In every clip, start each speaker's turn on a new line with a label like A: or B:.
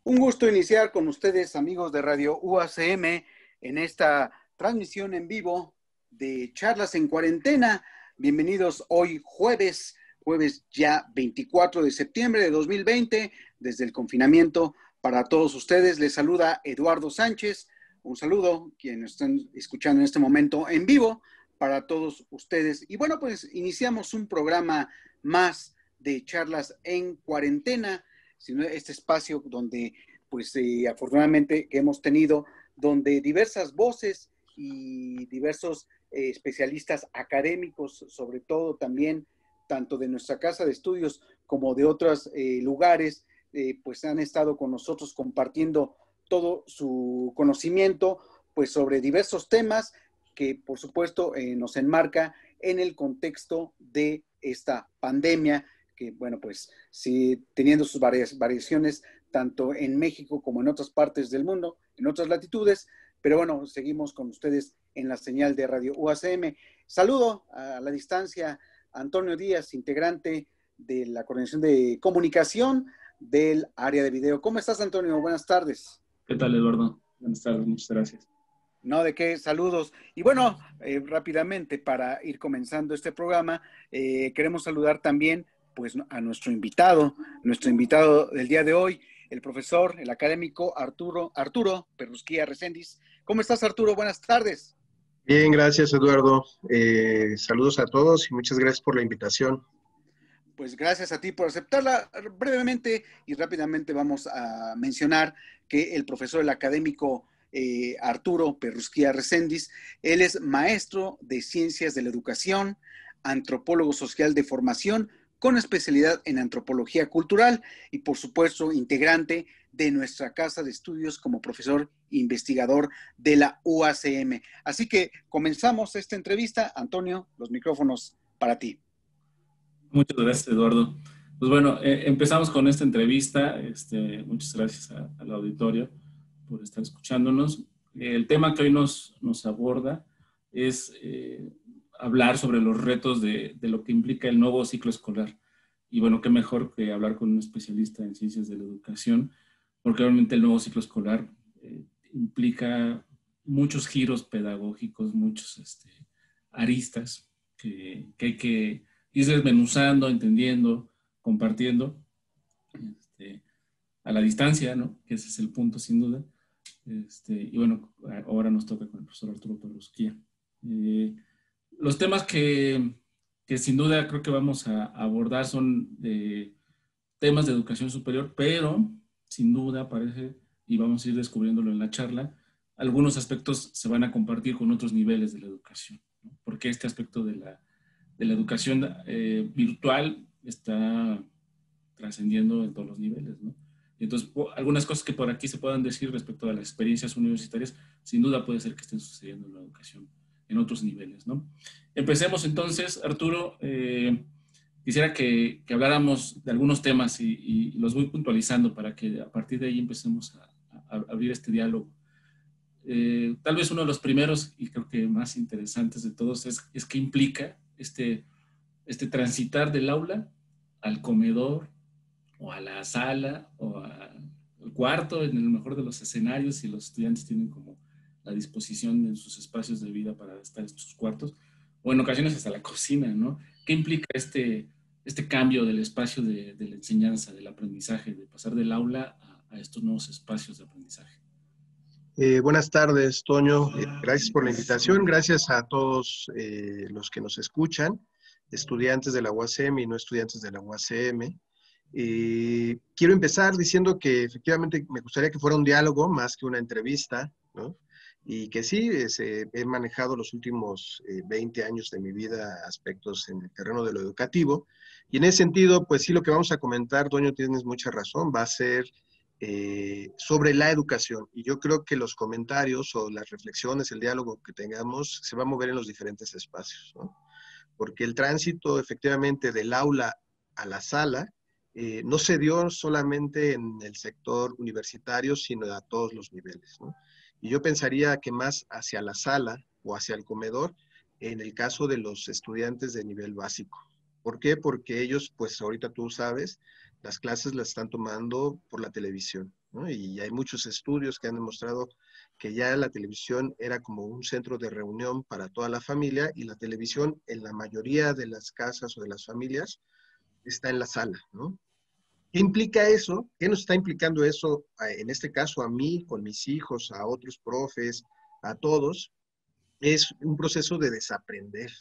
A: Un gusto iniciar con ustedes, amigos de Radio UACM, en esta transmisión en vivo de Charlas en Cuarentena. Bienvenidos hoy jueves ya 24 de septiembre de 2020, desde el confinamiento. Para todos ustedes les saluda Eduardo Sánchez. Un saludo, quienes están escuchando en este momento en vivo, para todos ustedes. Y bueno, pues iniciamos un programa más de Charlas en Cuarentena, sino este espacio donde, pues afortunadamente que hemos tenido, donde diversas voces y diversos especialistas académicos, sobre todo también, tanto de nuestra casa de estudios como de otros lugares, pues han estado con nosotros compartiendo todo su conocimiento, pues sobre diversos temas que, por supuesto, nos enmarca en el contexto de esta pandemia, que, bueno, pues sí, teniendo sus variaciones tanto en México como en otras partes del mundo, en otras latitudes, pero bueno, seguimos con ustedes en la señal de Radio UACM. Saludo a la distancia a Antonio Díaz, integrante de la Coordinación de Comunicación del área de video. ¿Cómo estás, Antonio? Buenas tardes.
B: ¿Qué tal, Eduardo? Buenas tardes, muchas gracias.
A: No, de qué, saludos. Y bueno, rápidamente para ir comenzando este programa, queremos saludar también pues a nuestro invitado del día de hoy, el profesor, el académico Arturo Perrusquía Reséndiz. ¿Cómo estás, Arturo? Buenas tardes.
C: Bien, gracias, Eduardo. Saludos a todos y muchas gracias por la invitación.
A: Pues gracias a ti por aceptarla. Brevemente y rápidamente vamos a mencionar que el profesor, el académico Arturo Perrusquía Reséndiz, él es maestro de Ciencias de la Educación, antropólogo social de formación, con especialidad en antropología cultural y, por supuesto, integrante de nuestra casa de estudios como profesor investigador de la UACM. Así que comenzamos esta entrevista. Antonio, los micrófonos para ti.
B: Muchas gracias, Eduardo. Pues bueno, empezamos con esta entrevista. Muchas gracias al auditorio por estar escuchándonos. El tema que hoy nos aborda es hablar sobre los retos de lo que implica el nuevo ciclo escolar. Y bueno, qué mejor que hablar con un especialista en ciencias de la educación, porque obviamente el nuevo ciclo escolar implica muchos giros pedagógicos, muchos aristas que hay que ir desmenuzando, entendiendo, compartiendo a la distancia, ¿no? Que ese es el punto, sin duda. Y bueno, ahora nos toca con el profesor Arturo Perrusquía. Los temas que sin duda creo que vamos a abordar son temas de educación superior, pero sin duda parece, y vamos a ir descubriéndolo en la charla, algunos aspectos se van a compartir con otros niveles de la educación, ¿no? Porque este aspecto de la educación virtual está trascendiendo en todos los niveles, ¿no? Entonces, algunas cosas que por aquí se puedan decir respecto a las experiencias universitarias, sin duda puede ser que estén sucediendo en la educación en otros niveles, ¿no? Empecemos entonces, Arturo. Quisiera que habláramos de algunos temas y los voy puntualizando para que a partir de ahí empecemos a abrir este diálogo. Tal vez uno de los primeros y creo que más interesantes de todos es qué implica este transitar del aula al comedor o a la sala o al cuarto, en el mejor de los escenarios, si los estudiantes tienen como la disposición en sus espacios de vida para estar en sus cuartos, o en ocasiones hasta la cocina, ¿no? ¿Qué implica este cambio del espacio de la enseñanza, del aprendizaje, de pasar del aula a estos nuevos espacios de aprendizaje?
C: Buenas tardes, Toño. Gracias por la invitación. Gracias a todos los que nos escuchan, estudiantes de la UACM y no estudiantes de la UACM. Quiero empezar diciendo que efectivamente me gustaría que fuera un diálogo más que una entrevista, ¿no? Y que sí, he manejado los últimos 20 años de mi vida aspectos en el terreno de lo educativo. Y en ese sentido, pues sí, lo que vamos a comentar, Toño, tienes mucha razón, va a ser sobre la educación. Y yo creo que los comentarios o las reflexiones, el diálogo que tengamos, se va a mover en los diferentes espacios, ¿no? Porque el tránsito efectivamente del aula a la sala no se dio solamente en el sector universitario, sino a todos los niveles, ¿no? Y yo pensaría que más hacia la sala o hacia el comedor, en el caso de los estudiantes de nivel básico. ¿Por qué? Porque ellos, pues ahorita tú sabes, las clases las están tomando por la televisión, ¿no? Y hay muchos estudios que han demostrado que ya la televisión era como un centro de reunión para toda la familia, y la televisión en la mayoría de las casas o de las familias está en la sala, ¿no? ¿Qué implica eso? ¿Qué nos está implicando eso, en este caso a mí, con mis hijos, a otros profes, a todos? Es un proceso de desaprender.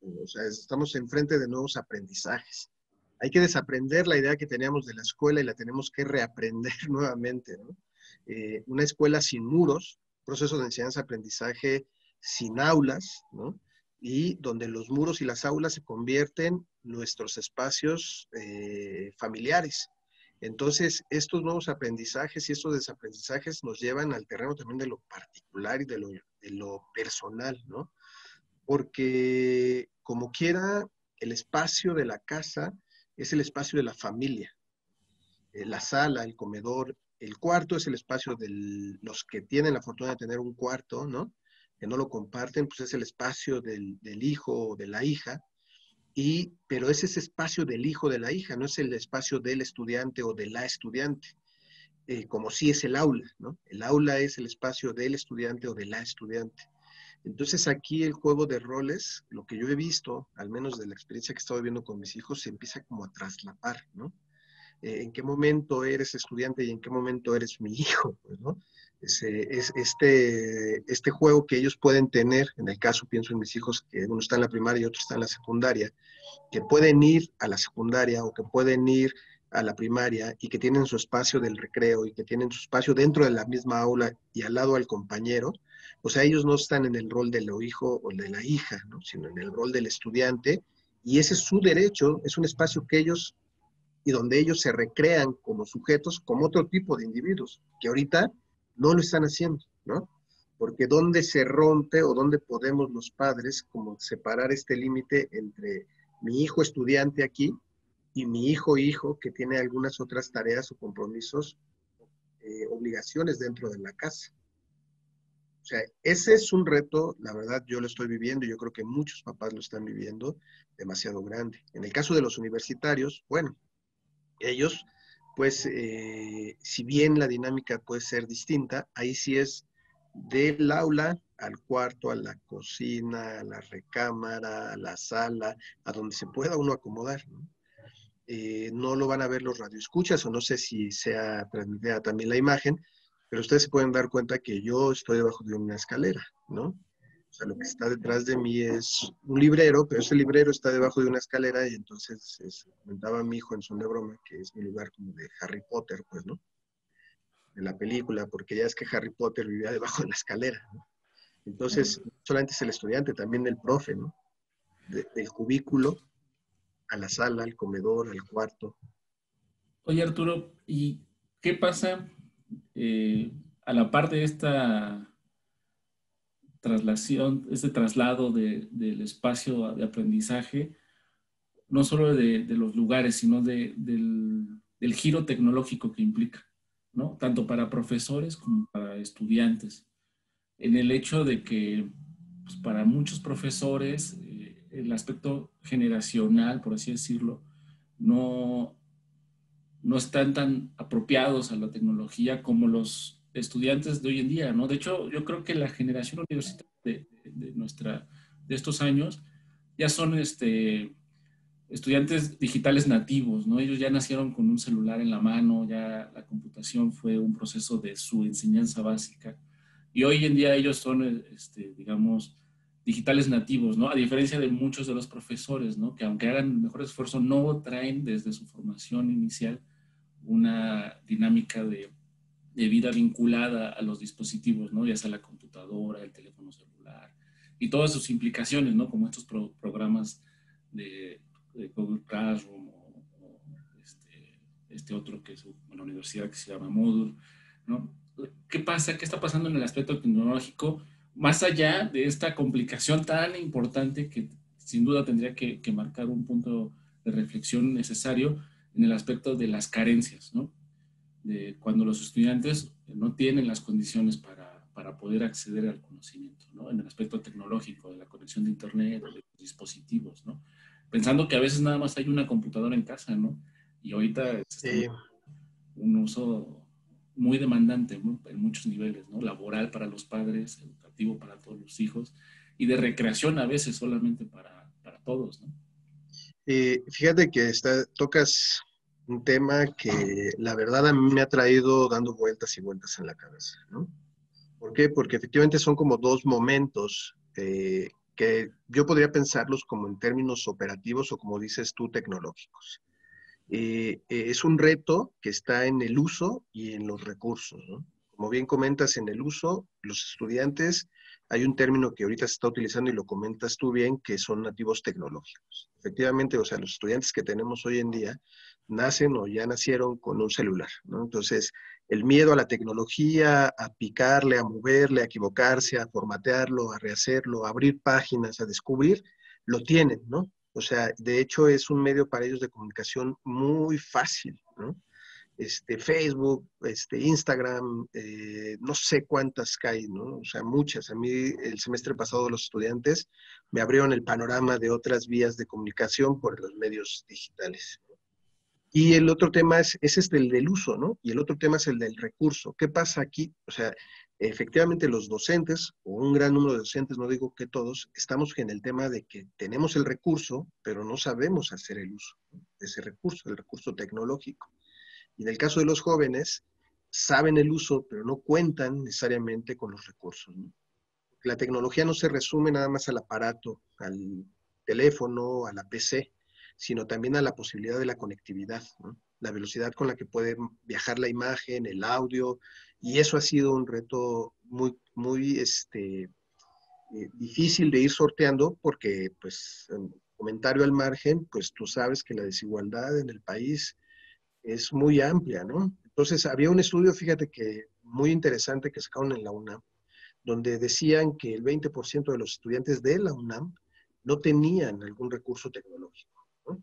C: O sea, estamos enfrente de nuevos aprendizajes. Hay que desaprender la idea que teníamos de la escuela y la tenemos que reaprender nuevamente, ¿no? Una escuela sin muros, proceso de enseñanza-aprendizaje sin aulas, ¿no? Y donde los muros y las aulas se convierten en nuestros espacios familiares. Entonces, estos nuevos aprendizajes y estos desaprendizajes nos llevan al terreno también de lo particular y de lo personal, ¿no? Porque como quiera, el espacio de la casa es el espacio de la familia. La sala, el comedor, el cuarto es el espacio de los que tienen la fortuna de tener un cuarto, ¿no? Que no lo comparten, pues es el espacio del hijo o de la hija. Pero es ese espacio del hijo o de la hija, no es el espacio del estudiante o de la estudiante, como si es el aula, ¿no? El aula es el espacio del estudiante o de la estudiante. Entonces aquí el juego de roles, lo que yo he visto, al menos de la experiencia que he estado viviendo con mis hijos, se empieza como a traslapar, ¿no? ¿En qué momento eres estudiante y en qué momento eres mi hijo? Pues, ¿no? Este juego que ellos pueden tener, en el caso pienso en mis hijos, que uno está en la primaria y otro está en la secundaria, que pueden ir a la secundaria o que pueden ir a la primaria y que tienen su espacio del recreo y que tienen su espacio dentro de la misma aula y al lado al compañero. O sea, ellos no están en el rol del hijo o de la hija, ¿no? Sino en el rol del estudiante, y ese es su derecho, es un espacio que ellos y donde ellos se recrean como sujetos, como otro tipo de individuos, que ahorita no lo están haciendo, ¿no? Porque dónde se rompe o dónde podemos los padres como separar este límite entre mi hijo estudiante aquí y mi hijo que tiene algunas otras tareas o compromisos, obligaciones dentro de la casa. O sea, ese es un reto, la verdad yo lo estoy viviendo y yo creo que muchos papás lo están viviendo demasiado grande. En el caso de los universitarios, bueno, ellos, pues, si bien la dinámica puede ser distinta, ahí sí es del aula al cuarto, a la cocina, a la recámara, a la sala, a donde se pueda uno acomodar, ¿no? No lo van a ver los radioescuchas, o no sé si sea transmitida también la imagen, pero ustedes se pueden dar cuenta que yo estoy debajo de una escalera, ¿no? O sea, lo que está detrás de mí es un librero, pero ese librero está debajo de una escalera, y entonces comentaba mi hijo en son de broma que es mi lugar como de Harry Potter, pues, ¿no? De la película, porque ya es que Harry Potter vivía debajo de la escalera, ¿no? Entonces, no solamente es el estudiante, también el profe, ¿no? Del cubículo a la sala, al comedor, al cuarto.
B: Oye, Arturo, ¿y qué pasa a la par de esta traslación, este traslado del espacio de aprendizaje, no solo de los lugares, sino del giro tecnológico que implica, ¿no? Tanto para profesores como para estudiantes, en el hecho de que pues, para muchos profesores el aspecto generacional, por así decirlo, no, no están tan apropiados a la tecnología como los estudiantes de hoy en día, ¿no? De hecho, yo creo que la generación universitaria de estos años ya son estudiantes digitales nativos, ¿no? Ellos ya nacieron con un celular en la mano, ya la computación fue un proceso de su enseñanza básica. Y hoy en día ellos son, digamos, digitales nativos, ¿no? A diferencia de muchos de los profesores, ¿no? Que aunque hagan el mejor esfuerzo, no traen desde su formación inicial una dinámica de vida vinculada a los dispositivos, ¿no? Ya sea la computadora, el teléfono celular y todas sus implicaciones, ¿no? Como estos programas de Google Classroom o este otro que es en la universidad que se llama Moodle, ¿no? ¿Qué pasa? ¿Qué está pasando en el aspecto tecnológico? Más allá de esta complicación tan importante que sin duda tendría que marcar un punto de reflexión necesario en el aspecto de las carencias, ¿no? De cuando los estudiantes no tienen las condiciones para poder acceder al conocimiento, ¿no? En el aspecto tecnológico, de la conexión de internet, de los dispositivos, ¿no? Pensando que a veces nada más hay una computadora en casa, ¿no? Y ahorita estamos un uso muy demandante, ¿no? En muchos niveles, ¿no? Laboral para los padres, educativo para todos los hijos y de recreación a veces solamente para todos, ¿no?
C: Fíjate que tocas un tema que la verdad a mí me ha traído dando vueltas y vueltas en la cabeza, ¿no? ¿Por qué? Porque efectivamente son como dos momentos que yo podría pensarlos como en términos operativos o como dices tú, tecnológicos. Es un reto que está en el uso y en los recursos, ¿no? Como bien comentas, en el uso, los estudiantes, hay un término que ahorita se está utilizando y lo comentas tú bien, que son nativos tecnológicos. Efectivamente, o sea, los estudiantes que tenemos hoy en día nacen o ya nacieron con un celular, ¿no? Entonces, el miedo a la tecnología, a picarle, a moverle, a equivocarse, a formatearlo, a rehacerlo, a abrir páginas, a descubrir, lo tienen, ¿no? O sea, de hecho es un medio para ellos de comunicación muy fácil, ¿no? Facebook, Instagram, no sé cuántas hay, ¿no? O sea, muchas. A mí el semestre pasado los estudiantes me abrieron el panorama de otras vías de comunicación por los medios digitales. Y el otro tema es el del uso, ¿no? Y el otro tema es el del recurso. ¿Qué pasa aquí? O sea, efectivamente los docentes, o un gran número de docentes, no digo que todos, estamos en el tema de que tenemos el recurso, pero no sabemos hacer el uso de ese recurso, el recurso tecnológico. Y en el caso de los jóvenes, saben el uso, pero no cuentan necesariamente con los recursos, ¿no? La tecnología no se resume nada más al aparato, al teléfono, a la PC, sino también a la posibilidad de la conectividad, ¿no? La velocidad con la que puede viajar la imagen, el audio, y eso ha sido un reto muy difícil de ir sorteando porque, pues, comentario al margen, pues tú sabes que la desigualdad en el país es muy amplia, ¿no? Entonces, había un estudio, fíjate que muy interesante que sacaron en la UNAM, donde decían que el 20% de los estudiantes de la UNAM no tenían algún recurso tecnológico, ¿no?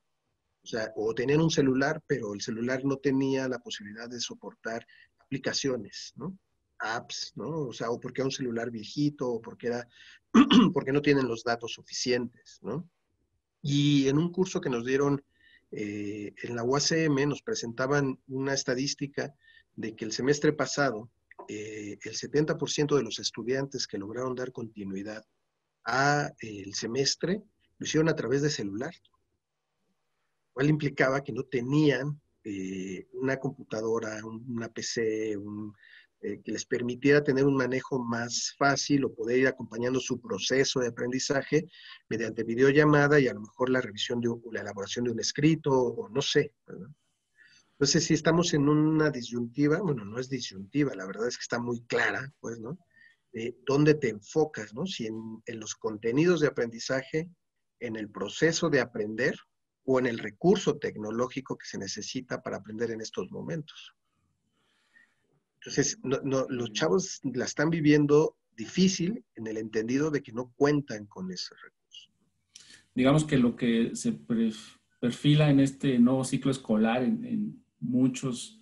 C: O sea, o tenían un celular, pero el celular no tenía la posibilidad de soportar aplicaciones, ¿no? Apps, ¿no? O sea, o porque era un celular viejito, o porque no tienen los datos suficientes, ¿no? Y en un curso que nos dieron en la UACM nos presentaban una estadística de que el semestre pasado el 70% de los estudiantes que lograron dar continuidad a el semestre lo hicieron a través de celular, cual implicaba que no tenían una computadora, una PC, que les permitiera tener un manejo más fácil o poder ir acompañando su proceso de aprendizaje mediante videollamada y a lo mejor la revisión la elaboración de un escrito o no sé, ¿verdad? Entonces, si estamos en una disyuntiva, bueno, no es disyuntiva, la verdad es que está muy clara, pues, ¿no? ¿Dónde te enfocas, ¿no? Si en los contenidos de aprendizaje, en el proceso de aprender o en el recurso tecnológico que se necesita para aprender en estos momentos. Entonces, los chavos la están viviendo difícil en el entendido de que no cuentan con ese recurso.
B: Digamos que lo que se perfila en este nuevo ciclo escolar en muchos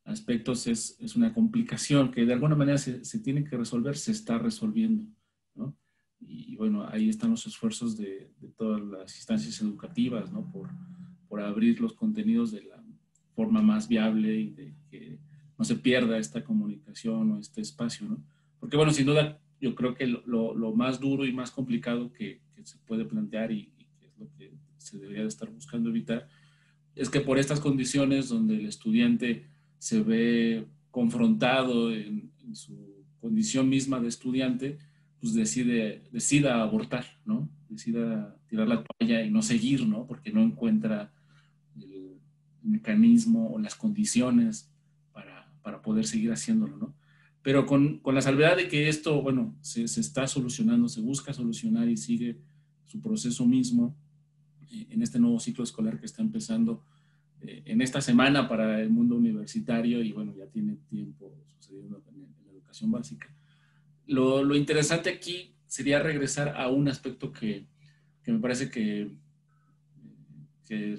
B: aspectos es una complicación que de alguna manera se tiene que resolver, se está resolviendo, ¿no? Y bueno, ahí están los esfuerzos de todas las instancias educativas, ¿no? Por abrir los contenidos de la forma más viable y de que no se pierda esta comunicación o este espacio, ¿no? Porque bueno, sin duda, yo creo que lo más duro y más complicado que se puede plantear y que es lo que se debería de estar buscando evitar, es que por estas condiciones donde el estudiante se ve confrontado en su condición misma de estudiante, pues decida abortar, ¿no? Decida tirar la toalla y no seguir, ¿no? Porque no encuentra el mecanismo o las condiciones para poder seguir haciéndolo, ¿no? Pero con la salvedad de que esto, bueno, se está solucionando, se busca solucionar y sigue su proceso mismo en este nuevo ciclo escolar que está empezando en esta semana para el mundo universitario y bueno, ya tiene tiempo sucediendo en la educación básica. Lo interesante aquí sería regresar a un aspecto que me parece que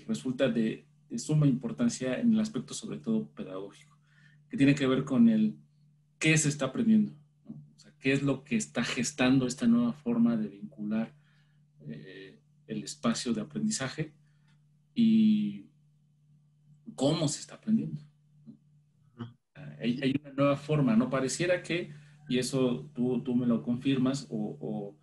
B: resulta de suma importancia en el aspecto sobre todo pedagógico, que tiene que ver con el qué se está aprendiendo, ¿no? O sea, qué es lo que está gestando esta nueva forma de vincular el espacio de aprendizaje y cómo se está aprendiendo. hay una nueva forma, ¿no? Pareciera que, y eso tú me lo confirmas lo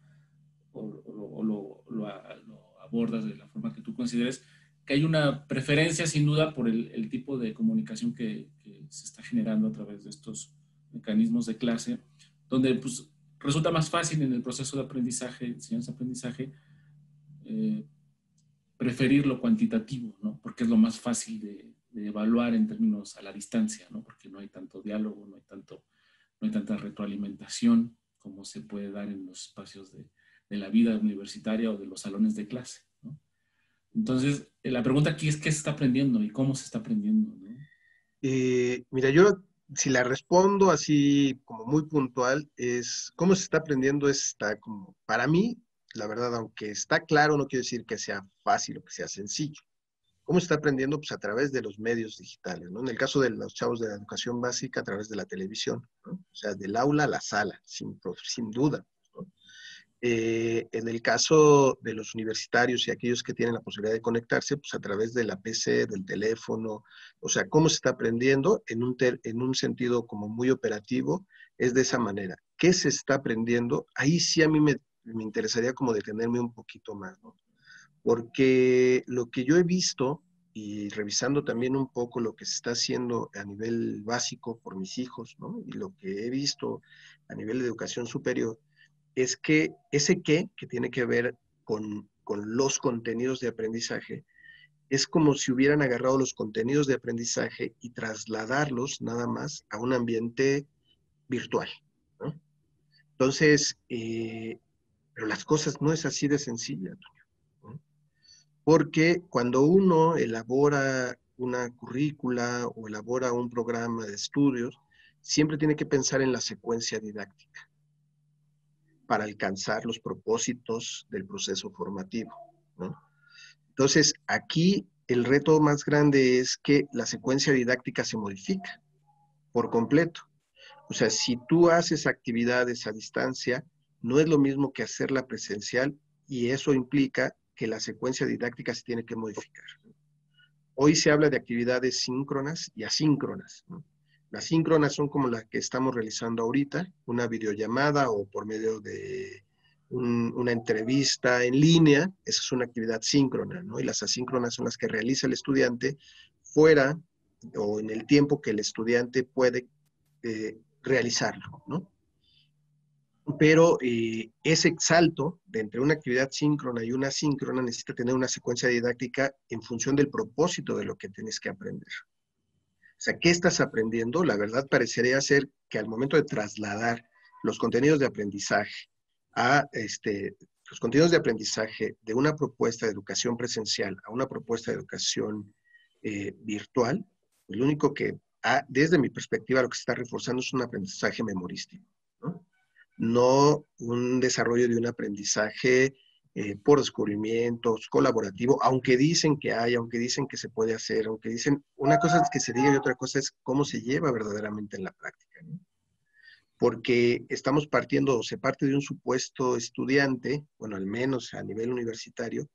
B: abordas de la forma que tú consideres, que hay una preferencia sin duda por el tipo de comunicación que se está generando a través de estos mecanismos de clase, donde pues resulta más fácil en el proceso de aprendizaje, enseñanza-aprendizaje, preferir lo cuantitativo, ¿no? Porque es lo más fácil de evaluar en términos a la distancia, ¿no? Porque no hay tanto diálogo, no hay tanta retroalimentación como se puede dar en los espacios de la vida universitaria o de los salones de clase, ¿no? Entonces, la pregunta aquí es qué se está aprendiendo y cómo se está aprendiendo, ¿no?
C: Mira, yo si la respondo así como muy puntual, es cómo se está aprendiendo, está como, para mí, la verdad, aunque está claro, no quiere decir que sea fácil o que sea sencillo. ¿Cómo se está aprendiendo? Pues a través de los medios digitales, ¿no? En el caso de los chavos de la educación básica, a través de la televisión, ¿no? O sea, del aula a la sala, sin duda, ¿no? En el caso de los universitarios y aquellos que tienen la posibilidad de conectarse, pues a través de la PC, del teléfono, o sea, cómo se está aprendiendo en un sentido como muy operativo, es de esa manera. ¿Qué se está aprendiendo? Ahí sí a mí me interesaría como detenerme un poquito más, ¿no? Porque lo que yo he visto, y revisando también un poco lo que se está haciendo a nivel básico por mis hijos, ¿no? Y lo que he visto a nivel de educación superior, es que ese qué, que tiene que ver con los contenidos de aprendizaje, es como si hubieran agarrado los contenidos de aprendizaje y trasladarlos nada más a un ambiente virtual, ¿no? Entonces, pero las cosas no es así de sencilla, ¿no? Porque cuando uno elabora una currícula o elabora un programa de estudios, siempre tiene que pensar en la secuencia didáctica para alcanzar los propósitos del proceso formativo, ¿no? Entonces, aquí el reto más grande es que la secuencia didáctica se modifica por completo. O sea, si tú haces actividades a distancia, no es lo mismo que hacerla presencial y eso implica que la secuencia didáctica se tiene que modificar. Hoy se habla de actividades síncronas y asíncronas, ¿no? Las síncronas son como las que estamos realizando ahorita, una videollamada o por medio de una entrevista en línea, esa es una actividad síncrona, ¿no? Y las asíncronas son las que realiza el estudiante fuera o en el tiempo que el estudiante puede realizarlo, ¿no? Pero ese salto de entre una actividad síncrona y una asíncrona necesita tener una secuencia didáctica en función del propósito de lo que tienes que aprender. O sea, ¿qué estás aprendiendo? La verdad parecería ser que al momento de trasladar los contenidos de aprendizaje a los contenidos de aprendizaje de una propuesta de educación presencial a una propuesta de educación virtual, pues lo único que, desde mi perspectiva, lo que se está reforzando es un aprendizaje memorístico, ¿no? No un desarrollo de un aprendizaje por descubrimientos, colaborativo, aunque dicen que hay, aunque dicen que se puede hacer, aunque dicen, una cosa es que se diga y otra cosa es cómo se lleva verdaderamente en la práctica, ¿no? Porque estamos partiendo, o se parte de un supuesto estudiante, bueno, al menos a nivel universitario,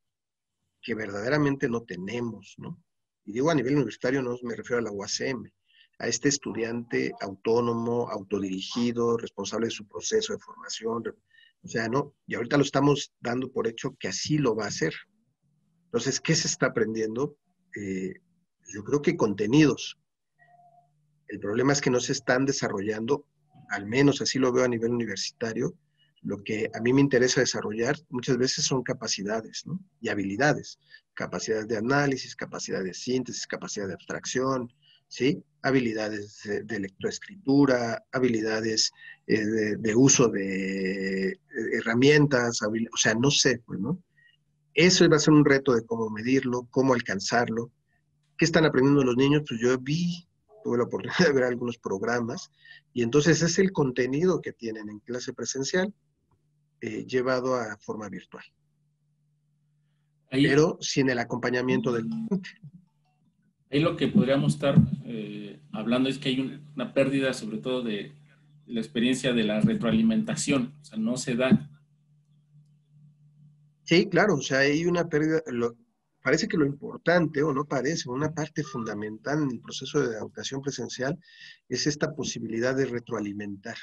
C: que verdaderamente no tenemos, ¿no? Y digo a nivel universitario, no me refiero a la UACM, a este estudiante autónomo, autodirigido, responsable de su proceso de formación. O sea, no, y ahorita lo estamos dando por hecho que así lo va a hacer. Entonces, ¿qué se está aprendiendo? Yo creo que contenidos. El problema es que no se están desarrollando, al menos así lo veo a nivel universitario. Lo que a mí me interesa desarrollar muchas veces son capacidades, ¿no? Y habilidades. Capacidades de análisis, capacidades de síntesis, capacidad de abstracción, ¿sí? Habilidades de lectoescritura, habilidades de uso de herramientas, o sea, no sé, pues, ¿no? Eso va a ser un reto de cómo medirlo, cómo alcanzarlo. ¿Qué están aprendiendo los niños? Pues yo tuve la oportunidad de ver algunos programas y entonces es el contenido que tienen en clase presencial llevado a forma virtual,
B: Ahí,
C: pero sin el acompañamiento del...
B: ahí lo que podríamos estar hablando es que hay una pérdida sobre todo de la experiencia de la retroalimentación, o sea, no se da.
C: Sí, claro, o sea, hay una pérdida, parece que lo importante, o no parece, una parte fundamental en el proceso de educación presencial es esta posibilidad de retroalimentar,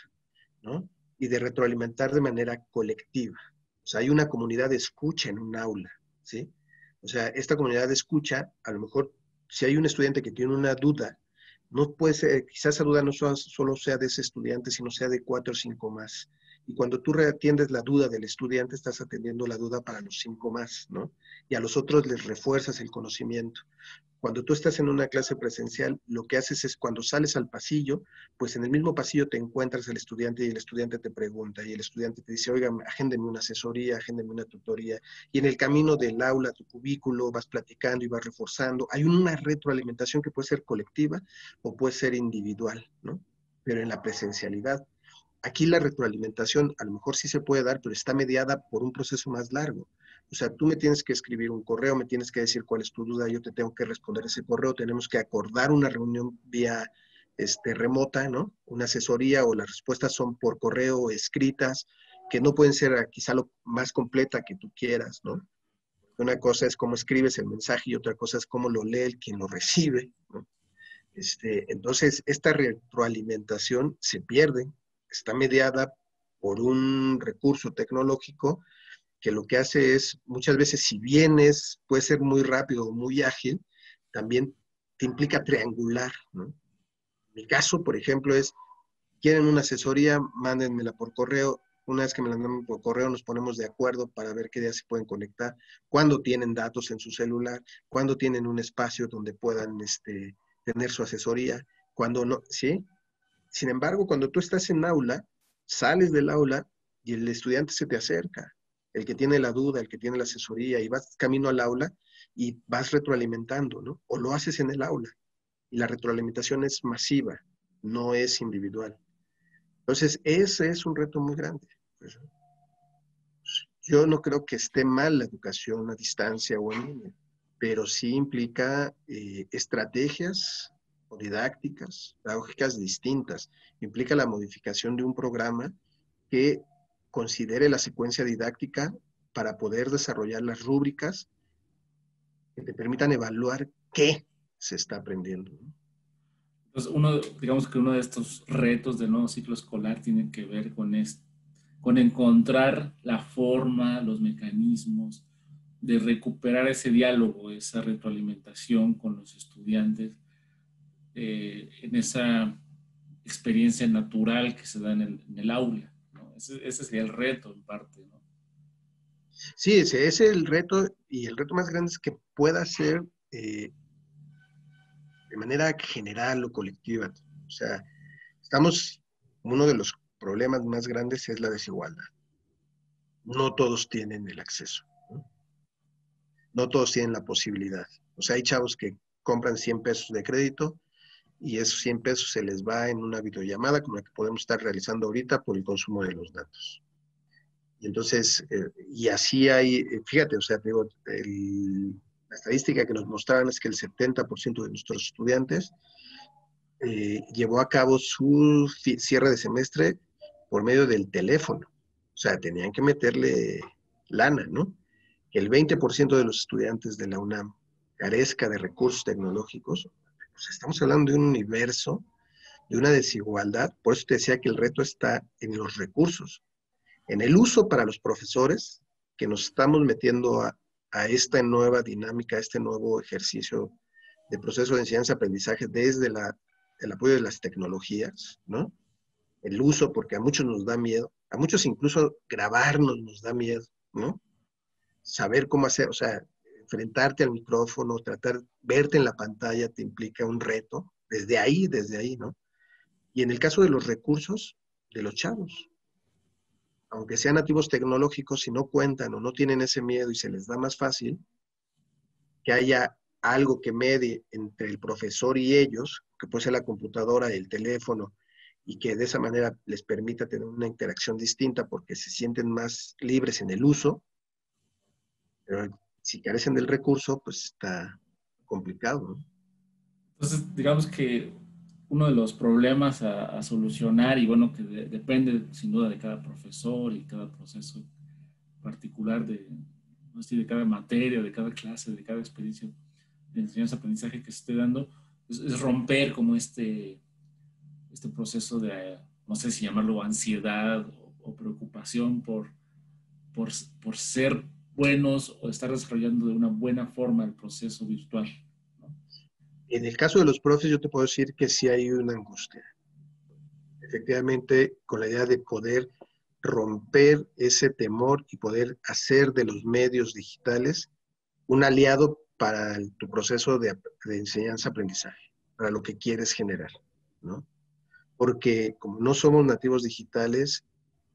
C: ¿no? Y de retroalimentar de manera colectiva. O sea, hay una comunidad de escucha en un aula, ¿sí? O sea, esta comunidad de escucha, a lo mejor, si hay un estudiante que tiene una duda, no puede ser, quizás esa duda no solo sea de ese estudiante, sino sea de 4 o 5 más. Y cuando tú reatiendes la duda del estudiante, estás atendiendo la duda para los 5 más, ¿no? Y a los otros les refuerzas el conocimiento. Cuando tú estás en una clase presencial, lo que haces es cuando sales al pasillo, pues en el mismo pasillo te encuentras al estudiante y el estudiante te pregunta y el estudiante te dice, oiga, agéndeme una asesoría, agéndeme una tutoría. Y en el camino del aula a tu cubículo vas platicando y vas reforzando. Hay una retroalimentación que puede ser colectiva o puede ser individual, ¿no? Pero en la presencialidad. Aquí la retroalimentación a lo mejor sí se puede dar, pero está mediada por un proceso más largo. O sea, tú me tienes que escribir un correo, me tienes que decir cuál es tu duda, yo te tengo que responder ese correo, tenemos que acordar una reunión vía remota, ¿no? Una asesoría o las respuestas son por correo escritas, que no pueden ser quizá lo más completa que tú quieras, ¿no? Una cosa es cómo escribes el mensaje y otra cosa es cómo lo lee el quien lo recibe, ¿no? Entonces, esta retroalimentación se pierde, está mediada por un recurso tecnológico que lo que hace es, muchas veces, si bien puede ser muy rápido o muy ágil, también te implica triangular, ¿no? Mi caso, por ejemplo, es, quieren una asesoría, mándenmela por correo. Una vez que me la manden por correo, nos ponemos de acuerdo para ver qué días se pueden conectar, cuándo tienen datos en su celular, cuándo tienen un espacio donde puedan tener su asesoría, cuándo no, ¿sí? Sin embargo, cuando tú estás en aula, sales del aula y el estudiante se te acerca, el que tiene la duda, el que tiene la asesoría, y vas camino al aula y vas retroalimentando, ¿no? O lo haces en el aula. Y la retroalimentación es masiva, no es individual. Entonces, ese es un reto muy grande. Pues, yo no creo que esté mal la educación a distancia o en línea, pero sí implica estrategias o didácticas, pedagógicas distintas. Implica la modificación de un programa que considere la secuencia didáctica para poder desarrollar las rúbricas que te permitan evaluar qué se está aprendiendo, ¿no?
B: Entonces, digamos que uno de estos retos del nuevo ciclo escolar tiene que ver con encontrar la forma, los mecanismos de recuperar ese diálogo, esa retroalimentación con los estudiantes, en esa experiencia natural que se da en el aula, ¿no? Ese sería el reto en parte, ¿no?
C: Sí, ese es el reto, y el reto más grande es que pueda ser de manera general o colectiva. O sea, uno de los problemas más grandes es la desigualdad. No todos tienen el acceso, ¿no? No todos tienen la posibilidad. O sea, hay chavos que compran 100 pesos de crédito y esos 100 pesos se les va en una videollamada como la que podemos estar realizando ahorita por el consumo de los datos. Y entonces, y así fíjate, o sea, digo, la estadística que nos mostraban es que el 70% de nuestros estudiantes llevó a cabo su cierre de semestre por medio del teléfono. O sea, tenían que meterle lana, ¿no? Que el 20% de los estudiantes de la UNAM carezca de recursos tecnológicos. Pues estamos hablando de un universo, de una desigualdad. Por eso te decía que el reto está en los recursos, en el uso para los profesores, que nos estamos metiendo a esta nueva dinámica, a este nuevo ejercicio de proceso de enseñanza-aprendizaje desde el apoyo de las tecnologías, ¿no? El uso, porque a muchos nos da miedo, a muchos incluso grabarnos nos da miedo, ¿no? Saber cómo hacer, o sea, enfrentarte al micrófono, verte en la pantalla te implica un reto, desde ahí, ¿no? Y en el caso de los recursos de los chavos, aunque sean nativos tecnológicos, si no cuentan o no tienen ese miedo y se les da más fácil, que haya algo que medie entre el profesor y ellos, que puede ser la computadora, el teléfono, y que de esa manera les permita tener una interacción distinta porque se sienten más libres en el uso, pero si carecen del recurso, pues está complicado, ¿no?
B: Entonces, digamos que uno de los problemas a solucionar, y bueno, que depende sin duda de cada profesor y cada proceso particular ¿no? Así de cada materia, de cada clase, de cada experiencia de enseñanza-aprendizaje que se esté dando, es romper como este proceso de, no sé si llamarlo ansiedad o preocupación por ser buenos o estar desarrollando de una buena forma el proceso virtual, ¿no?
C: En el caso de los profes, yo te puedo decir que sí hay una angustia. Efectivamente, con la idea de poder romper ese temor y poder hacer de los medios digitales un aliado para tu proceso de enseñanza-aprendizaje, para lo que quieres generar, ¿no? Porque como no somos nativos digitales,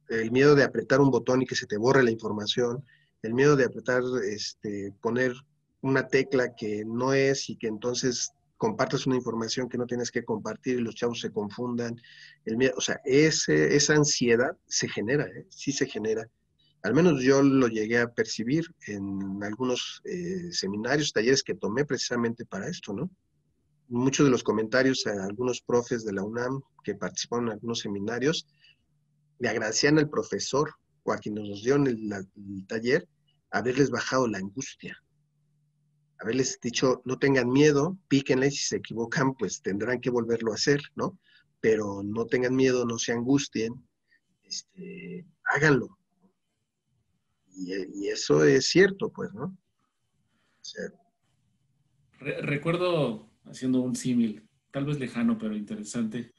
C: el miedo de apretar un botón y que se te borre la información, el miedo de apretar, poner una tecla que no es y que entonces compartas una información que no tienes que compartir y los chavos se confundan. El miedo, o sea, esa ansiedad se genera, ¿eh? Sí se genera. Al menos yo lo llegué a percibir en algunos seminarios, talleres que tomé precisamente para esto, ¿no? Muchos de los comentarios a algunos profes de la UNAM que participaron en algunos seminarios le agradecían al profesor o a quienes nos dieron el taller haberles bajado la angustia, haberles dicho, no tengan miedo, píquenle, si se equivocan, pues tendrán que volverlo a hacer, ¿no? Pero no tengan miedo, no se angustien, háganlo. Y eso es cierto, pues, ¿no? O sea,
B: Recuerdo, haciendo un símil, tal vez lejano, pero interesante,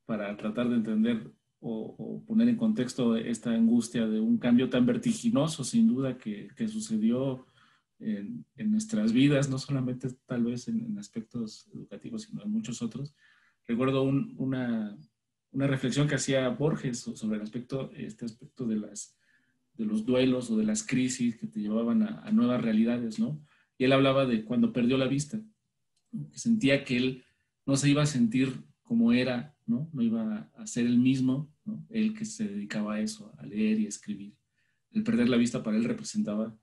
B: para tratar de entender o poner en contexto esta angustia de un cambio tan vertiginoso, sin duda, que sucedió en nuestras vidas, no solamente tal vez en aspectos educativos, sino en muchos otros. Recuerdo una reflexión que hacía Borges sobre el este aspecto de los duelos o de las crisis que te llevaban a nuevas realidades, ¿no? Y él hablaba de cuando perdió la vista, que sentía que él no se iba a sentir como era, ¿no? No iba a ser el mismo, ¿no? Él que se dedicaba a eso, a leer y a escribir. El perder la vista para él representaba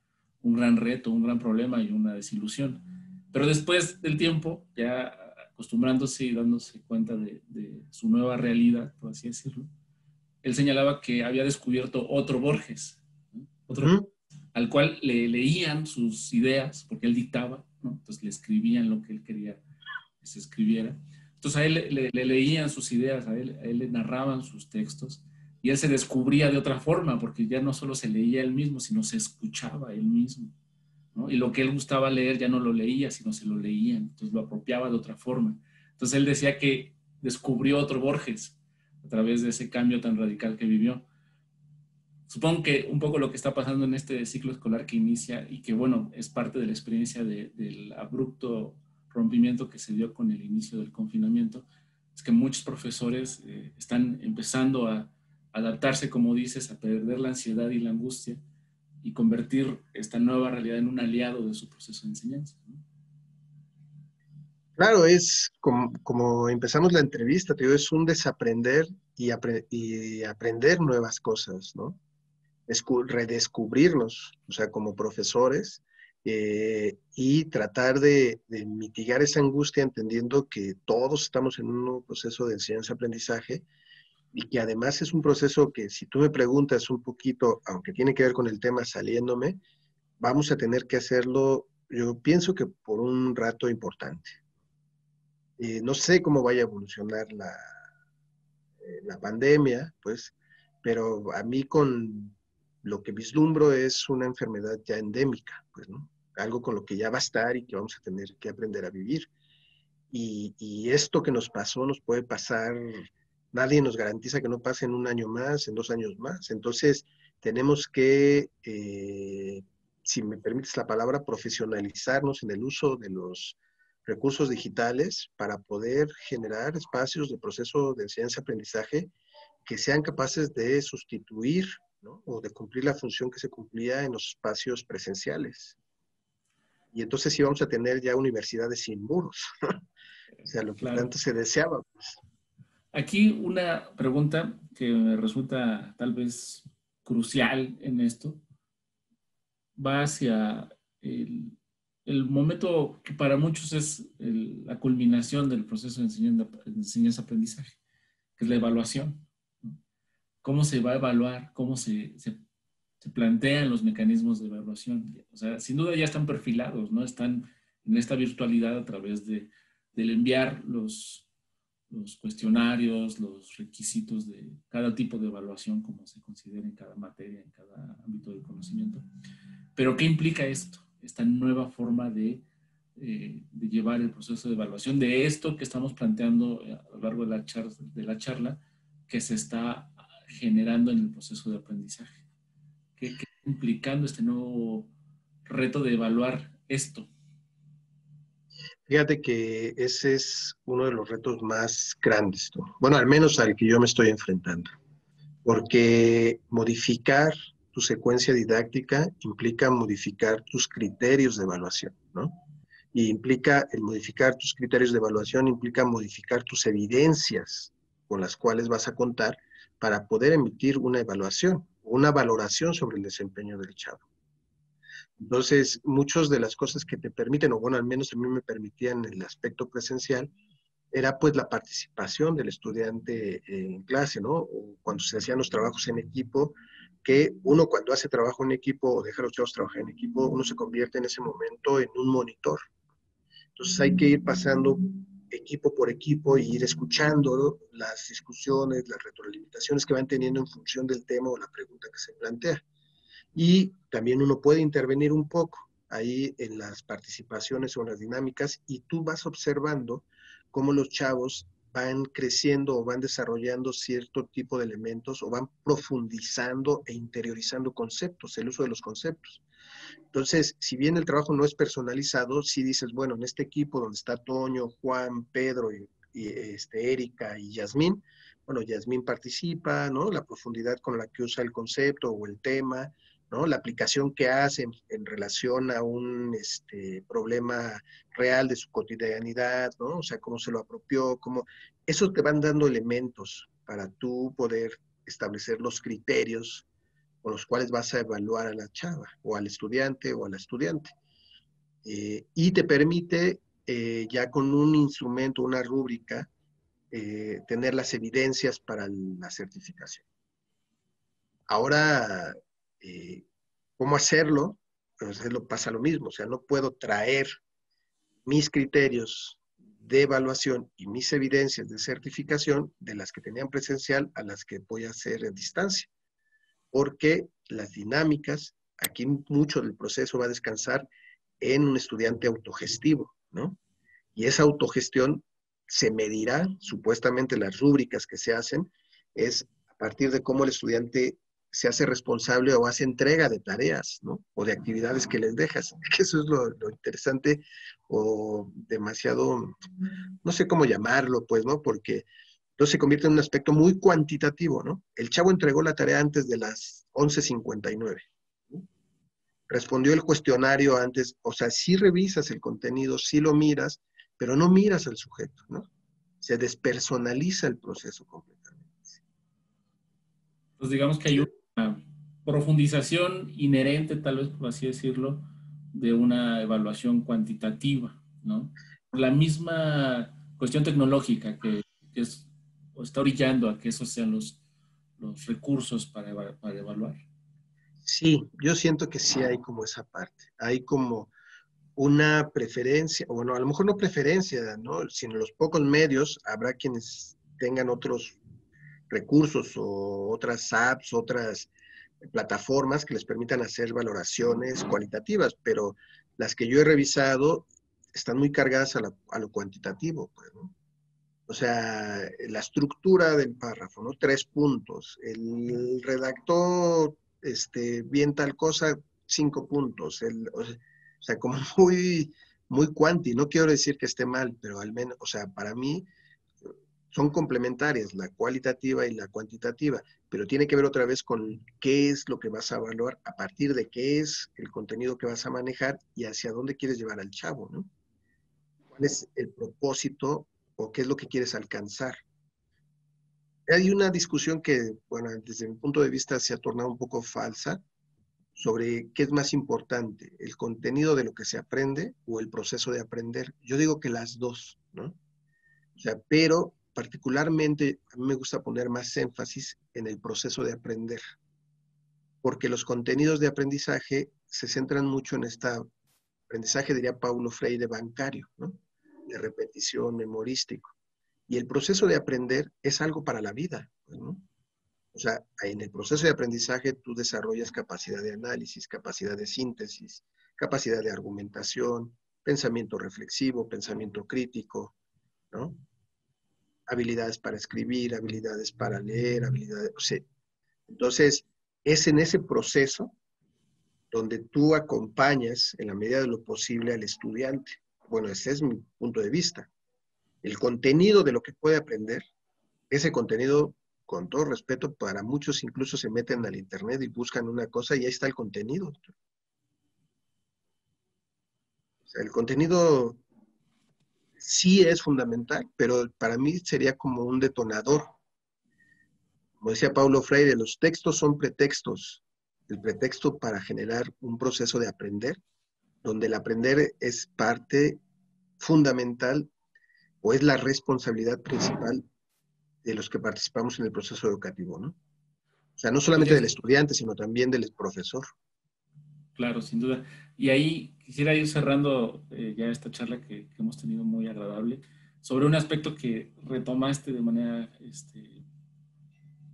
B: un gran reto, un gran problema y una desilusión. Pero después del tiempo, ya acostumbrándose y dándose cuenta de su nueva realidad, por así decirlo, él señalaba que había descubierto otro Borges, ¿no? Otro al cual le leían sus ideas, porque él dictaba, ¿no? Entonces le escribían lo que él quería que se escribiera. Entonces a él le leían sus ideas, a él le narraban sus textos, y él se descubría de otra forma, porque ya no solo se leía él mismo, sino se escuchaba él mismo, ¿no? Y lo que él gustaba leer ya no lo leía, sino se lo leían, entonces lo apropiaba de otra forma. Entonces él decía que descubrió otro Borges a través de ese cambio tan radical que vivió. Supongo que un poco lo que está pasando en este ciclo escolar que inicia y que, bueno, es parte de la experiencia del abrupto rompimiento que se dio con el inicio del confinamiento, es que muchos profesores están empezando a adaptarse, como dices, a perder la ansiedad y la angustia y convertir esta nueva realidad en un aliado de su proceso de enseñanza, ¿no?
C: claro, es como empezamos la entrevista, te digo, es un desaprender y aprender nuevas cosas, ¿no? Redescubrirnos, o sea, como profesores, y tratar de mitigar esa angustia entendiendo que todos estamos en un nuevo proceso de enseñanza-aprendizaje y que además es un proceso que si tú me preguntas un poquito, aunque tiene que ver con el tema saliéndome, vamos a tener que hacerlo, yo pienso que por un rato importante. No sé cómo vaya a evolucionar la pandemia, pues, pero a mí con lo que vislumbro es una enfermedad ya endémica, pues, ¿no? Algo con lo que ya va a estar y que vamos a tener que aprender a vivir. Y esto que nos pasó nos puede pasar, nadie nos garantiza que no pase en un año más, en 2 años más. Entonces, tenemos que, si me permites la palabra, profesionalizarnos en el uso de los recursos digitales para poder generar espacios de proceso de enseñanza-aprendizaje que sean capaces de sustituir, ¿no? O de cumplir la función que se cumplía en los espacios presenciales. Y entonces sí vamos a tener ya universidades sin muros. O sea, lo que
B: Claro.
C: tanto se deseaba, pues.
B: Aquí una pregunta que me resulta tal vez crucial en esto va hacia el momento que para muchos es la culminación del proceso de enseñanza-aprendizaje, que es la evaluación, ¿no? ¿Cómo se va a evaluar? ¿Cómo se se plantean los mecanismos de evaluación. O sea, sin duda ya están perfilados, ¿no? Están en esta virtualidad a través del enviar los cuestionarios, los requisitos de cada tipo de evaluación, como se considera en cada materia, en cada ámbito del conocimiento. Pero ¿qué implica esto? Esta nueva forma de llevar el proceso de evaluación de esto que estamos planteando a lo largo de la charla que se está generando en el proceso de aprendizaje. ¿Qué está implicando este nuevo reto de evaluar esto?
C: Fíjate que ese es uno de los retos más grandes, ¿no? Bueno, al menos al que yo me estoy enfrentando, porque modificar tu secuencia didáctica implica modificar tus criterios de evaluación, ¿no? Y implica, el modificar tus criterios de evaluación implica modificar tus evidencias con las cuales vas a contar para poder emitir una evaluación, una valoración sobre el desempeño del chavo. Entonces, muchas de las cosas que te permiten, o bueno, al menos a mí me permitían en el aspecto presencial, era pues la participación del estudiante en clase, ¿no? O cuando se hacían los trabajos en equipo, que uno cuando hace trabajo en equipo o deja a los chavos trabajar en equipo, uno se convierte en ese momento en un monitor. Entonces hay que ir pasando equipo por equipo y ir escuchando, ¿no?, las discusiones, las retroalimentaciones que van teniendo en función del tema o la pregunta que se plantea. Y también uno puede intervenir un poco ahí en las participaciones o en las dinámicas y tú vas observando cómo los chavos van creciendo o van desarrollando cierto tipo de elementos o van profundizando e interiorizando conceptos, el uso de los conceptos. Entonces, si bien el trabajo no es personalizado, sí dices, bueno, en este equipo donde está Toño, Juan, Pedro y Erika y Yasmín, bueno, Yasmín participa, ¿no? La profundidad con la que usa el concepto o el tema, ¿no? La aplicación que hace en relación a un problema real de su cotidianidad, ¿no? O sea, cómo se lo apropió, cómo... Eso te van dando elementos para tú poder establecer los criterios con los cuales vas a evaluar a la chava, o al estudiante, o a la estudiante. Y te permite, ya con un instrumento, una rúbrica, tener las evidencias para la certificación. Ahora, ¿cómo hacerlo? Pues pasa lo mismo, o sea, no puedo traer mis criterios de evaluación y mis evidencias de certificación de las que tenían presencial a las que voy a hacer en distancia, porque las dinámicas, aquí mucho del proceso va a descansar en un estudiante autogestivo, ¿no? Y esa autogestión se medirá, supuestamente las rúbricas que se hacen, es a partir de cómo el estudiante se hace responsable o hace entrega de tareas, ¿no? O de actividades que les dejas. Que eso es lo interesante o demasiado, no sé cómo llamarlo, pues, ¿no? Porque entonces se convierte en un aspecto muy cuantitativo, ¿no? El chavo entregó la tarea antes de las 11:59, ¿no? Respondió el cuestionario antes, o sea, sí revisas el contenido, sí lo miras, pero no miras al sujeto, ¿no? Se despersonaliza el proceso completamente.
B: Pues digamos que hay una profundización inherente, tal vez por así decirlo, de una evaluación cuantitativa, ¿no? Por la misma cuestión tecnológica que está orillando a que esos sean los recursos para evaluar.
C: Sí, yo siento que sí hay como esa parte, hay como una preferencia, o bueno, a lo mejor no preferencia, ¿no? Sino los pocos medios, habrá quienes tengan otros recursos o otras apps, otras plataformas que les permitan hacer valoraciones cualitativas, pero las que yo he revisado están muy cargadas a lo cuantitativo, pues, ¿no? O sea, la estructura del párrafo, ¿no? 3 puntos. El redactor, bien tal cosa, 5 puntos. O sea, como muy, muy cuanti. No quiero decir que esté mal, pero al menos, o sea, para mí son complementarias, la cualitativa y la cuantitativa, pero tiene que ver otra vez con qué es lo que vas a evaluar, a partir de qué es el contenido que vas a manejar y hacia dónde quieres llevar al chavo, ¿no? ¿Cuál es el propósito o qué es lo que quieres alcanzar? Hay una discusión que, bueno, desde mi punto de vista se ha tornado un poco falsa sobre qué es más importante, el contenido de lo que se aprende o el proceso de aprender. Yo digo que las dos, ¿no? O sea, pero particularmente a mí me gusta poner más énfasis en el proceso de aprender. porque los contenidos de aprendizaje se centran mucho en este aprendizaje, diría Paulo Freire, bancario, ¿no? De repetición, memorístico. Y el proceso de aprender es algo para la vida, ¿no? O sea, en el proceso de aprendizaje tú desarrollas capacidad de análisis, capacidad de síntesis, capacidad de argumentación, pensamiento reflexivo, pensamiento crítico, ¿no? Habilidades para escribir, habilidades para leer, habilidades, o sea, entonces es en ese proceso donde tú acompañas en la medida de lo posible al estudiante. Bueno, ese es mi punto de vista. El contenido de lo que puede aprender, ese contenido, con todo respeto, para muchos incluso se meten al internet y buscan una cosa y ahí está el contenido. O sea, el contenido sí es fundamental, pero para mí sería como un detonador. Como decía Paulo Freire, los textos son pretextos. El pretexto para generar un proceso de aprender, donde el aprender es parte fundamental o es la responsabilidad principal de los que participamos en el proceso educativo, ¿no? O sea, no solamente del estudiante, sino también del profesor.
B: Claro, sin duda. Y ahí quisiera ir cerrando ya esta charla que hemos tenido muy agradable sobre un aspecto que retomaste de manera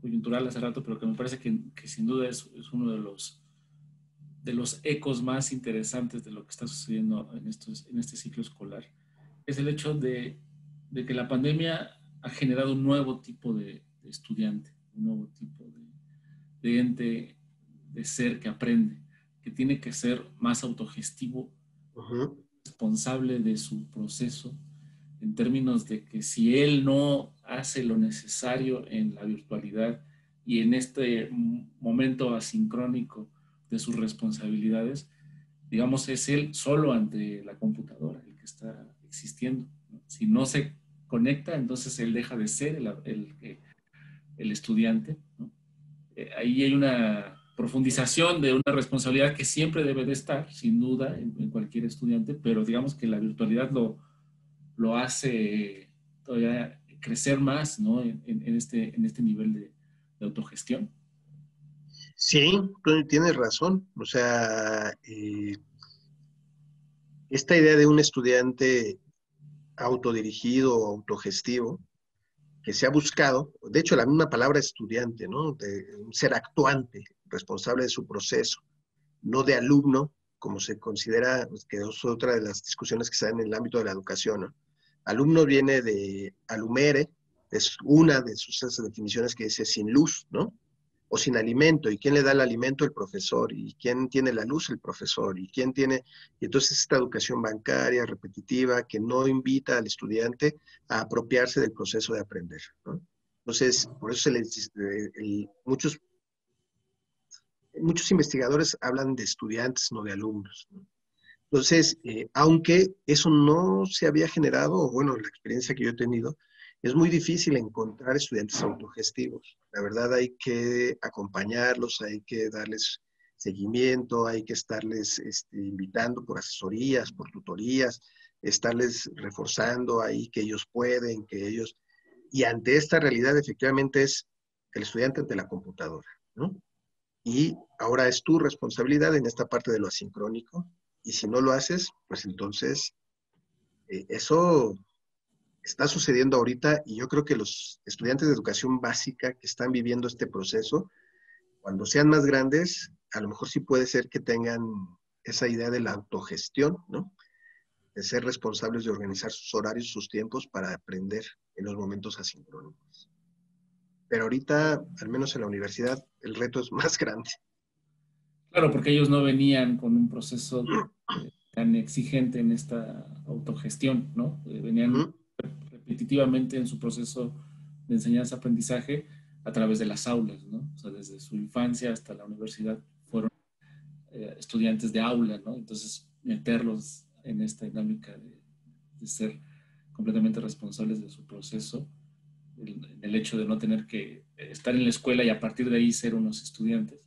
B: coyuntural hace rato, pero que me parece que sin duda es uno de los ecos más interesantes de lo que está sucediendo en este ciclo escolar. Es el hecho de que la pandemia ha generado un nuevo tipo de estudiante, un nuevo tipo de ente, de ser que aprende, que tiene que ser más autogestivo, responsable de su proceso, en términos de que si él no hace lo necesario en la virtualidad y en este momento asincrónico de sus responsabilidades, digamos, es él solo ante la computadora el que está existiendo, ¿no? Si no se conecta, entonces él deja de ser el estudiante, ¿no? Ahí hay una profundización de una responsabilidad que siempre debe de estar, sin duda, en cualquier estudiante, pero digamos que la virtualidad lo hace todavía crecer más, ¿no? En este nivel de autogestión.
C: Sí, tú tienes razón. O sea, esta idea de un estudiante autodirigido o autogestivo que se ha buscado, de hecho la misma palabra estudiante, ¿no? De un ser actuante, responsable de su proceso, no de alumno, como se considera, que es otra de las discusiones que se dan en el ámbito de la educación, ¿no? Alumno viene de alumere, es una de sus definiciones que dice sin luz, ¿no? O sin alimento. ¿Y quién le da el alimento? El profesor. ¿Y quién tiene la luz? El profesor. ¿Y quién tiene? Y entonces esta educación bancaria, repetitiva, que no invita al estudiante a apropiarse del proceso de aprender, ¿no? Entonces, por eso muchos investigadores hablan de estudiantes, no de alumnos, ¿no? Entonces, aunque eso no se había generado, o bueno, la experiencia que yo he tenido, es muy difícil encontrar estudiantes autogestivos. La verdad hay que acompañarlos, hay que darles seguimiento, hay que estarles invitando por asesorías, por tutorías, estarles reforzando ahí que ellos pueden, que ellos... Y ante esta realidad efectivamente es el estudiante ante la computadora, ¿no? Y ahora es tu responsabilidad en esta parte de lo asincrónico. Y si no lo haces, pues entonces eso está sucediendo ahorita y yo creo que los estudiantes de educación básica que están viviendo este proceso, cuando sean más grandes, a lo mejor sí puede ser que tengan esa idea de la autogestión, ¿no? De ser responsables de organizar sus horarios, sus tiempos para aprender en los momentos asincrónicos. Pero ahorita, al menos en la universidad, el reto es más grande.
B: Claro, porque ellos no venían con un proceso tan exigente en esta autogestión, ¿no? Venían repetitivamente en su proceso de enseñanza-aprendizaje a través de las aulas, ¿no? O sea, desde su infancia hasta la universidad fueron estudiantes de aula, ¿no? Entonces, meterlos en esta dinámica de ser completamente responsables de su proceso, el hecho de no tener que estar en la escuela y a partir de ahí ser unos estudiantes.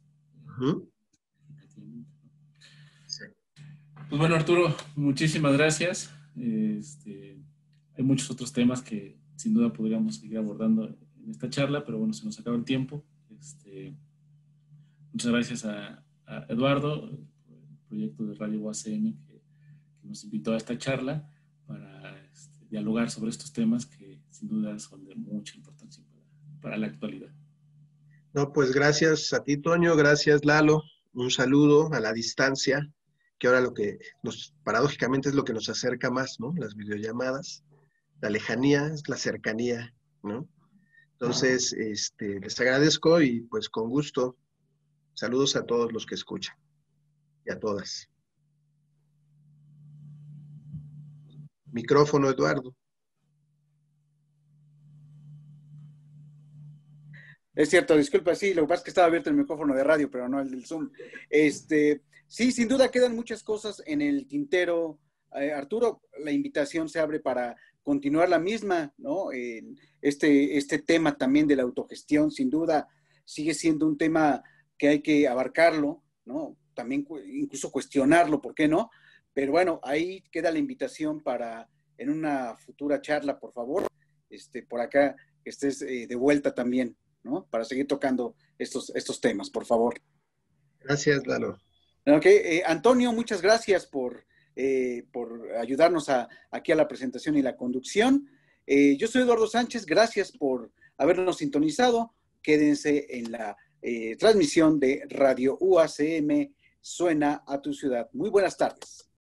C: Sí.
B: Pues bueno, Arturo, muchísimas gracias. Hay muchos otros temas que sin duda podríamos seguir abordando en esta charla, pero bueno, se nos acaba el tiempo. Muchas gracias a Eduardo, por el proyecto de Radio UACM que nos invitó a esta charla para dialogar sobre estos temas que sin duda son de mucha importancia para la actualidad.
C: No, pues gracias a ti, Toño, gracias, Lalo. Un saludo a la distancia, que ahora paradójicamente es lo que nos acerca más, ¿no? Las videollamadas. La lejanía es la cercanía, ¿no? Entonces, les agradezco y pues con gusto. Saludos a todos los que escuchan y a todas. Micrófono, Eduardo.
A: Es cierto, disculpa, sí, lo que pasa es que estaba abierto el micrófono de radio, pero no el del Zoom. Sí, sin duda quedan muchas cosas en el tintero. Arturo, la invitación se abre para continuar la misma, ¿no? Este tema también de la autogestión, sin duda, sigue siendo un tema que hay que abarcarlo, ¿no? También incluso cuestionarlo, ¿por qué no? Pero bueno, ahí queda la invitación para en una futura charla, por favor, por acá, que estés de vuelta también, ¿no? Para seguir tocando estos temas, por favor.
C: Gracias, Lalo.
A: Ok, Antonio, muchas gracias por ayudarnos aquí a la presentación y la conducción. Yo soy Eduardo Sánchez, gracias por habernos sintonizado. Quédense en la transmisión de Radio UACM, Suena a tu ciudad. Muy buenas tardes.